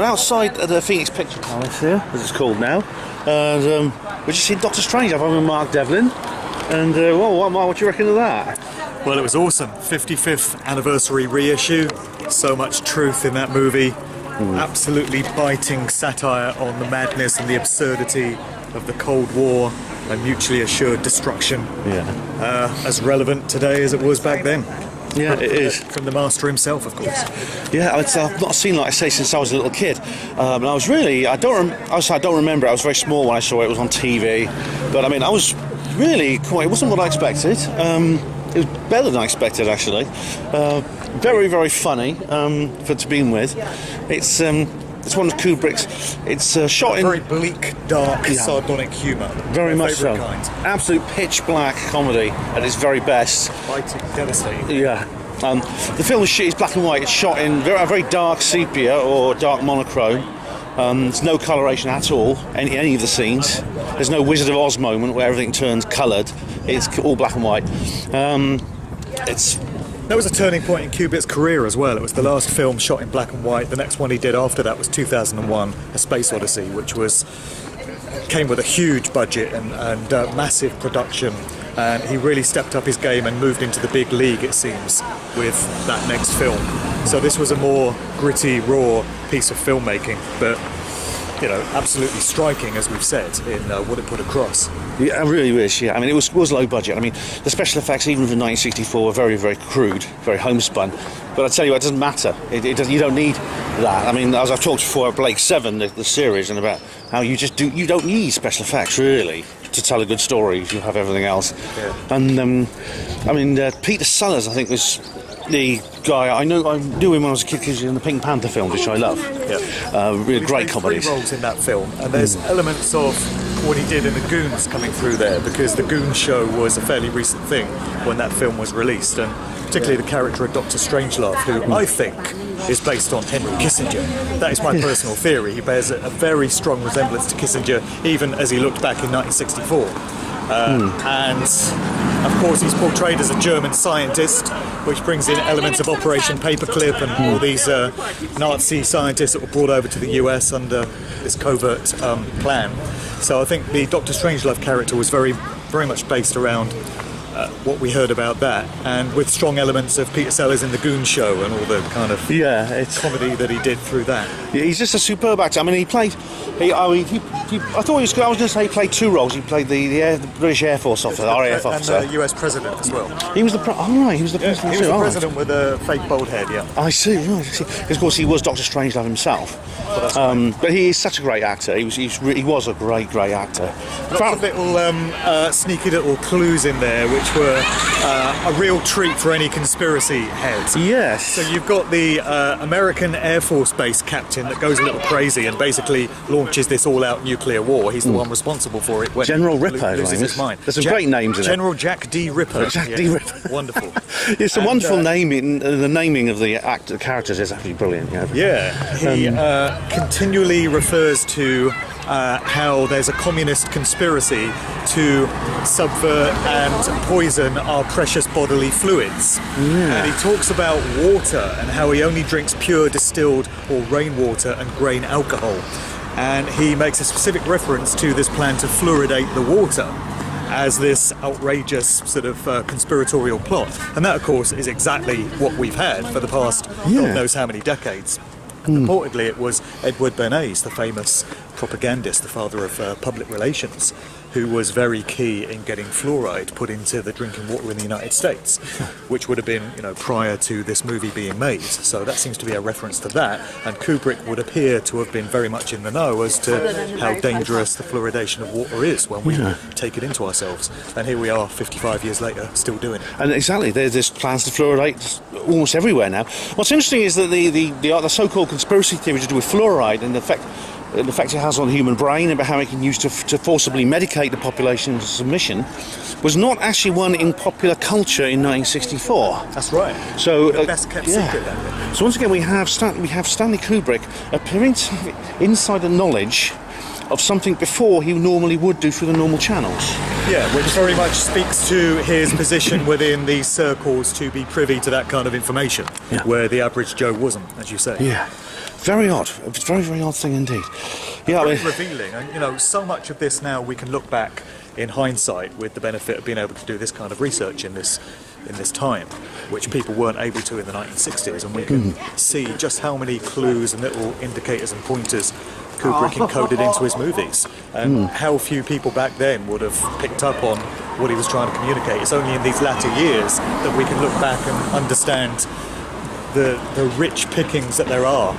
we're outside the Phoenix Picture Palace here, as it's called now, and we're just seeing Dr. Strangelove. I'm with Mark Devlin, and well, what do you reckon of that? Well, it was awesome. 55th anniversary reissue. So much truth in that movie. Absolutely biting satire on the madness and the absurdity of the Cold War and mutually assured destruction. Yeah. As relevant today as it was back then. Yeah, it is. From the master himself, of course. Yeah, I've not seen, like I say, since I was a little kid. And I was really, I don't remember. I was very small when I saw it. It was on TV. But I mean, I was really quite, it wasn't what I expected. It was better than I expected, actually. Very, very funny to begin with. It's one of Kubrick's. It's shot in very bleak, dark, sardonic humour. Very much so. Kind. Absolute pitch black comedy at its very best. Biting, devastating. Yeah. The film is black and white. It's shot in a very dark sepia or dark monochrome. There's no coloration at all, any of the scenes. There's no Wizard of Oz moment where everything turns coloured. It's all black and white. That was a turning point in Kubrick's career as well. It was the last film shot in black and white. The next one he did after that was 2001, A Space Odyssey, which came with a huge budget and massive production. And he really stepped up his game and moved into the big league, it seems, with that next film. So this was a more gritty, raw piece of filmmaking, but absolutely striking, as we've said, in what it put across. Yeah, it really is, yeah. I mean, it was low budget. I mean, the special effects, even from 1964, were very, very crude, very homespun. But I tell you what, it doesn't matter. You don't need that. I mean, as I've talked before at Blake 7, the series, and about how you don't need special effects, really, to tell a good story if you have everything else. Yeah. And, Peter Sellers, I think, was the guy. I knew him when I was a kid because he was in the Pink Panther films, which I love. Yeah. Really great comedies. 3 roles in that film, and there's elements of what he did in The Goons coming through there, because The Goon Show was a fairly recent thing when that film was released, and particularly the character of Dr. Strangelove, who I think is based on Henry Kissinger. That is my personal theory. He bears a very strong resemblance to Kissinger, even as he looked back in 1964. And of course he's portrayed as a German scientist, which brings in elements of Operation Paperclip and all these Nazi scientists that were brought over to the US under this covert plan. So I think the Dr. Strangelove character was very, very much based around what we heard about that, and with strong elements of Peter Sellers in The Goon Show and all the kind of comedy that he did through that. Yeah, he's just a superb actor. I mean, I thought I was going to say he played 2 roles. He played the British Air Force officer, RAF officer, and the US president as well. He was the president. He was the president with a fake bald head. Yeah, I see. Right, I see. Because of course he was Dr. Strangelove himself. But he is such a great actor. He was a great actor. Lots of little sneaky little clues in there, which were a real treat for any conspiracy heads. Yes. So you've got the American Air Force Base captain that goes a little crazy and basically launches this all-out nuclear war. He's the one responsible for it. When General Ripper loses his mind. There's some great names in General Jack D. Ripper. Jack D. Ripper. Wonderful. It's a wonderful naming. The naming of the characters is absolutely brilliant. Yeah. He continually refers to how there's a communist conspiracy to subvert and poison our precious bodily fluids. Yeah. And he talks about water and how he only drinks pure distilled or rainwater and grain alcohol. And he makes a specific reference to this plan to fluoridate the water as this outrageous sort of conspiratorial plot. And that, of course, is exactly what we've had for the past God knows how many decades. And reportedly it was Edward Bernays, the famous propagandist, the father of public relations, who was very key in getting fluoride put into the drinking water in the United States, which would have been, prior to this movie being made. So that seems to be a reference to that, and Kubrick would appear to have been very much in the know as to how dangerous the fluoridation of water is when we take it into ourselves. And here we are 55 years later, still doing it. And exactly, there's plans to fluoridate almost everywhere now. What's interesting is that the so-called conspiracy theory to do with fluoride and the effect it has on the human brain and how it can use to forcibly medicate the population into submission was not actually one in popular culture in 1964. That's right. So the best kept secret then. So once again we have Stanley Kubrick appearing inside the knowledge of something before he normally would do through the normal channels. Yeah, which very much speaks to his position within these circles to be privy to that kind of information, where the average Joe wasn't, as you say. Yeah. Very odd. A very, very odd thing indeed. Yeah, Very revealing. And, you know, so much of this now we can look back in hindsight with the benefit of being able to do this kind of research in this time, which people weren't able to in the 1960s, and we can see just how many clues and little indicators and pointers Kubrick encoded into his movies, and how few people back then would have picked up on what he was trying to communicate. It's only in these latter years that we can look back and understand the rich pickings that there are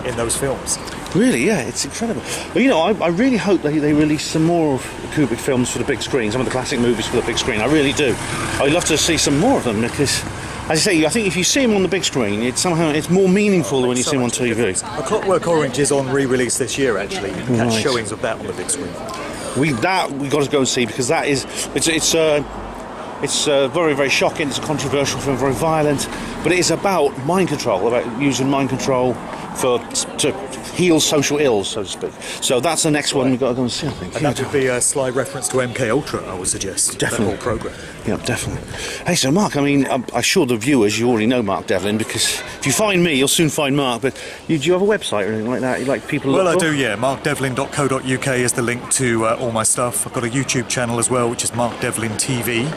in those films. Really, yeah, it's incredible. Well, you know, I really hope they release some more of Kubrick films for the big screen, some of the classic movies for the big screen. I really do. I'd love to see some more of them because, as I say, I think if you see them on the big screen, it's more meaningful than when you see them on TV. A Clockwork Orange is on re-release this year, actually. You can catch showings of that on the big screen. We got to go and see, because that is it's very, very shocking. It's a controversial film, very violent, but it is about mind control, about using mind control to heal social ills, so to speak. So that's the next one we've got to go and see, I think. And that would be a sly reference to MK Ultra, I would suggest. Definitely. That whole programme. Yeah, definitely. Hey, so Mark, I mean, I'm sure the viewers, you already know Mark Devlin, because if you find me, you'll soon find Mark, but do you have a website or anything like that you like people to Well, look I for? do, yeah. markdevlin.co.uk is the link to all my stuff. I've got a YouTube channel as well, which is Mark Devlin TV.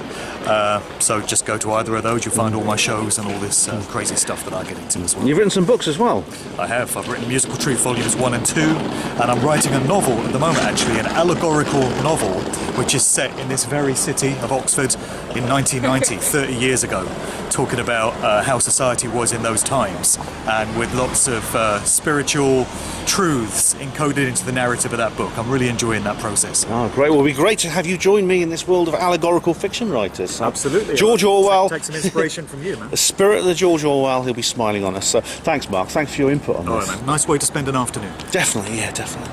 So just go to either of those, you'll find all my shows and all this crazy stuff that I get into as well. You've written some books as well. I have. I've written Musical Truth Volumes 1 and 2, and I'm writing a novel at the moment, actually, an allegorical novel, which is set in this very city of Oxford in 1990, 30 years ago, talking about how society was in those times, and with lots of spiritual truths encoded into the narrative of that book. I'm really enjoying that process. Oh, great. Well, it'll be great to have you join me in this world of allegorical fiction writers. Absolutely. George Orwell. Take some inspiration from you, man. The spirit of the George Orwell, he'll be smiling on us. So thanks, Mark. Thanks for your input on All this. right, man. Nice way to spend an afternoon. Definitely, yeah, definitely.